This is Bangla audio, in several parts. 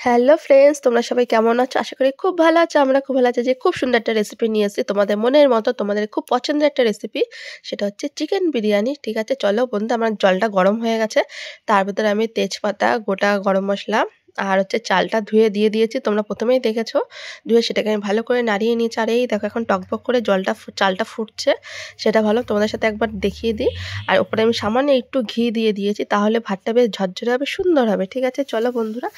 হ্যালো ফ্রেন্ডস, তোমরা সবাই কেমন আছো? আশা করি খুব ভালো আছো। আমরা খুব ভালো আছি। যে খুব সুন্দর একটা রেসিপি নিয়ে এসেছি তোমাদের মনের মতো, তোমাদের খুব পছন্দের একটা রেসিপি। সেটা হচ্ছে চিকেন বিরিয়ানি। ঠিক আছে, চলো বন্ধু, আমার জলটা গরম হয়ে গেছে। তার ভিতরে আমি তেজপাতা, গোটা গরম মশলা আর হচ্ছে চালটা ধুয়ে দিয়ে দিয়েছি। তোমরা প্রথমেই দেখেছো। ধুয়ে সেটাকে আমি ভালো করে নাড়িয়ে নিয়েছি। আর এই দেখো এখন টকবক করে চালটা ফুটছে। সেটা ভালো তোমাদের সাথে একবার দেখিয়ে দিই। আর ওপরে আমি সামান্য একটু ঘি দিয়ে দিয়েছি, তাহলে ভাতটা বেশ ঝরঝরে হবে, সুন্দর হবে। ঠিক আছে, চলো বন্ধুরা,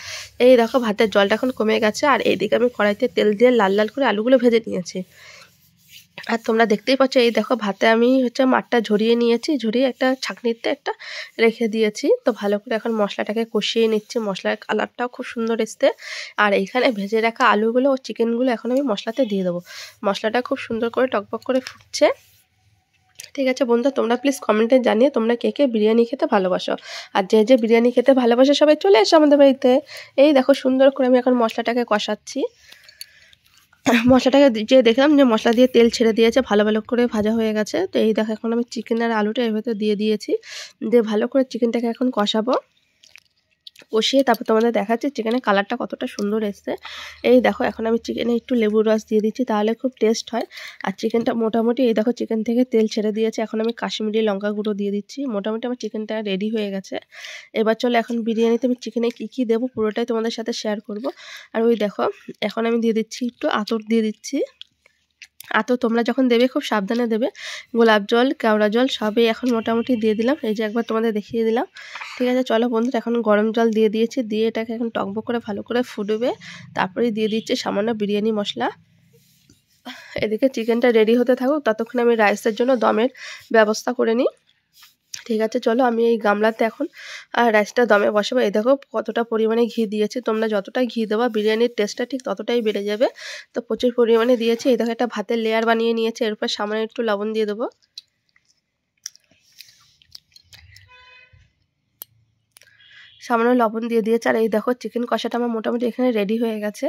এই দেখো ভাতের জলটা এখন কমে গেছে। আর এইদিকে আমি কড়াইতে তেল দিয়ে লাল লাল করে আলুগুলো ভেজে নিয়েছি। আর তোমরা দেখতেই পাচ্ছ, এই দেখো ভাতে আমি হচ্ছে মাঠটা ঝরিয়ে নিয়েছি, ঝরিয়ে একটা ছাঁকনিতে একটা রেখে দিয়েছি। তো ভালো করে এখন মশলাটাকে কষিয়ে নিচ্ছি। মশলার কালারটাও খুব সুন্দর এসছে। আর এইখানে ভেজে রাখা আলুগুলো ও চিকেনগুলো এখন আমি মশলাতে দিয়ে দেবো। মশলাটা খুব সুন্দর করে টকবক করে ফুটছে। ঠিক আছে বন্ধু, তোমরা প্লিজ কমেন্টে জানিয়ে তোমরা কে কে বিরিয়ানি খেতে ভালোবাসো। আর যে যে বিরিয়ানি খেতে ভালোবাসে সবাই চলে এসো আমাদের বাড়িতে। এই দেখো সুন্দর করে আমি এখন মশলাটাকে কষাচ্ছি। মশলাটাকে যে দেখলাম যে মশলা দিয়ে তেল ছেড়ে দিয়েছে, ভালো ভালো করে ভাজা হয়ে গেছে। তো এই দেখো এখন আমি চিকেন আর আলুটা এর ভেতরে দিয়ে দিয়েছি। দিয়ে ভালো করে চিকেনটাকে এখন কষাবো। কষিয়ে তারপর তোমাদের দেখাচ্ছি চিকেনের কালারটা কতটা সুন্দর এসছে। এই দেখো এখন আমি চিকেনে একটু লেবুর রস দিয়ে দিচ্ছি, তাহলে খুব টেস্ট হয়। আর চিকেনটা মোটামুটি, এই দেখো চিকেন থেকে তেল ছেড়ে দিয়েছে। এখন আমি কাশ্মীরি লঙ্কা গুঁড়ো দিয়ে দিচ্ছি। মোটামুটি আমার চিকেনটা রেডি হয়ে গেছে। এবার চলো এখন বিরিয়ানিতে আমি চিকেনে কী কী দেবো পুরোটাই তোমাদের সাথে শেয়ার করব। আর ওই দেখো এখন আমি দিয়ে দিচ্ছি একটু আতর দিয়ে দিচ্ছি। আতর তোমরা যখন দেবে খুব সাবধানে দেবে। গোলাপ জল, কেওড়া জল সবই এখন মোটামুটি দিয়ে দিলাম। এই যে একবার তোমাদের দেখিয়ে দিলাম। ঠিক আছে, চলো বন্ধুরা, এখন গরম জল দিয়ে দিয়েছি। দিয়ে এটাকে এখন টকবক করে ভালো করে ফুটবে। তারপরে দিয়ে দিচ্ছি সামান্য বিরিয়ানি মশলা। এদিকে চিকেনটা রেডি হতে থাকুক, ততক্ষণ আমি রাইসের জন্য দমের ব্যবস্থা করে নিই। ঠিক আছে, চলো আমি এই গামলাতে এখন রাইসটা দমে বসাবো। এই দেখো কতটা পরিমাণে ঘি দিয়েছি। তোমরা যতটা ঘি দেবা বিরিয়ানির টেস্টটা ঠিক ততটাই বেড়ে যাবে। তো প্রচুর পরিমাণে দিয়েছি। এই দেখো একটা ভাতের লেয়ার বানিয়ে নিয়েছি। এর উপর সামান্য একটু লবণ দিয়ে দেবো। সামান্য লবণ দিয়ে দিয়েছি। আর এই দেখো চিকেন কষাটা আমার মোটামুটি এখানে রেডি হয়ে গেছে।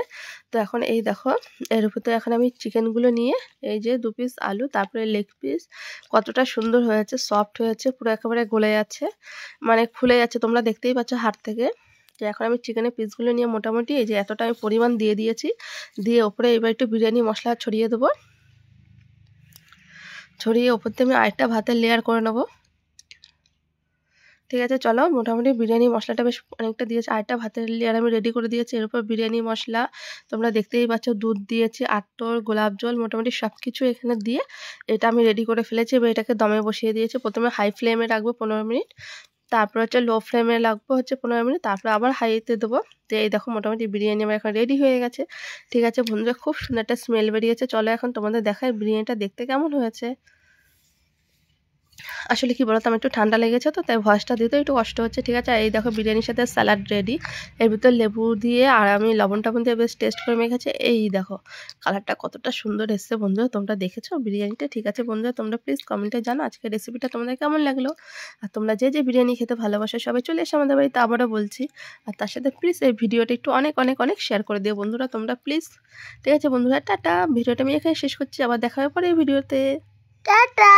তো এখন এই দেখো এর উপর তো এখন আমি চিকেনগুলো নিয়ে, এই যে 2 পিস আলু, তারপরে লেগ পিস, কতটা সুন্দর হয়েছে, সফট হয়েছে, পুরো একেবারে গলে যাচ্ছে, মানে খুলে যাচ্ছে, তোমরা দেখতেই পাচ্ছ হাত থেকে। তো এখন আমি চিকেনের পিসগুলো নিয়ে মোটামুটি এই যে এতটা আমি পরিমাণ দিয়ে দিয়েছি। দিয়ে ওপরে এবার একটু বিরিয়ানি মশলা ছড়িয়ে দেবো। ছড়িয়ে ওপর থেকে আমি আরেকটা ভাতের লেয়ার করে নেবো। ঠিক আছে, চলো মোটামুটি বিরিয়ানি মশলাটা বেশ অনেকটা দিয়েছি। আরেকটা ভাতের লেয়ার আমি রেডি করে দিয়েছি। এর উপর বিরিয়ানি মশলা, তোমরা দেখতেই পাচ্ছ, দুধ দিয়েছি, আতর, গোলাপ জল, মোটামুটি সব কিছু এখানে দিয়ে এটা আমি রেডি করে ফেলেছি। এবার এটাকে দমে বসিয়ে দিয়েছি। প্রথমে হাই ফ্লেমে রাখবো 15 মিনিট, তারপর হচ্ছে লো ফ্লেমে রাখবো হচ্ছে 15 মিনিট, তারপর আবার হাইতে দেবো। তো এই দেখো মোটামুটি বিরিয়ানি আমার এখন রেডি হয়ে গেছে। ঠিক আছে বন্ধুরা, খুব সুন্দর একটা স্মেল বেরিয়েছে। চলো এখন তোমাদের দেখায় বিরিয়ানিটা দেখতে কেমন হয়েছে। আসলে কি বলতো, আমার একটু ঠান্ডা লেগেছে, তো তাই ভয়েসটা দিতে একটু কষ্ট হচ্ছে। ঠিক আছে, এই দেখো বিরিয়ানির সাথে স্যালাড রেডি। এর ভিতর লেবু দিয়ে আর আমি লবণ টবণ দিয়ে বেশ টেস্ট করে মেখেছে। এই দেখো কালারটা কতটা সুন্দর এসছে বন্ধুরা, তোমরা দেখেছো বিরিয়ানিটা। ঠিক আছে বন্ধুরা, তোমরা প্লিজ কমেন্টে জানো আজকের রেসিপিটা তোমাদের কেমন লাগলো। আর তোমরা যে যে বিরিয়ানি খেতে ভালোবাসো সবাই চলে এসে আমাদের বাড়িতে, আবারও বলছি। আর তার সাথে প্লিজ এই ভিডিওটা একটু অনেক অনেক অনেক শেয়ার করে দিও বন্ধুরা, তোমরা প্লিজ। ঠিক আছে বন্ধুরা, টাটা। ভিডিওটা আমি এখানে শেষ করছি, আবার দেখা হবে পরে এই ভিডিওতে। টাটা।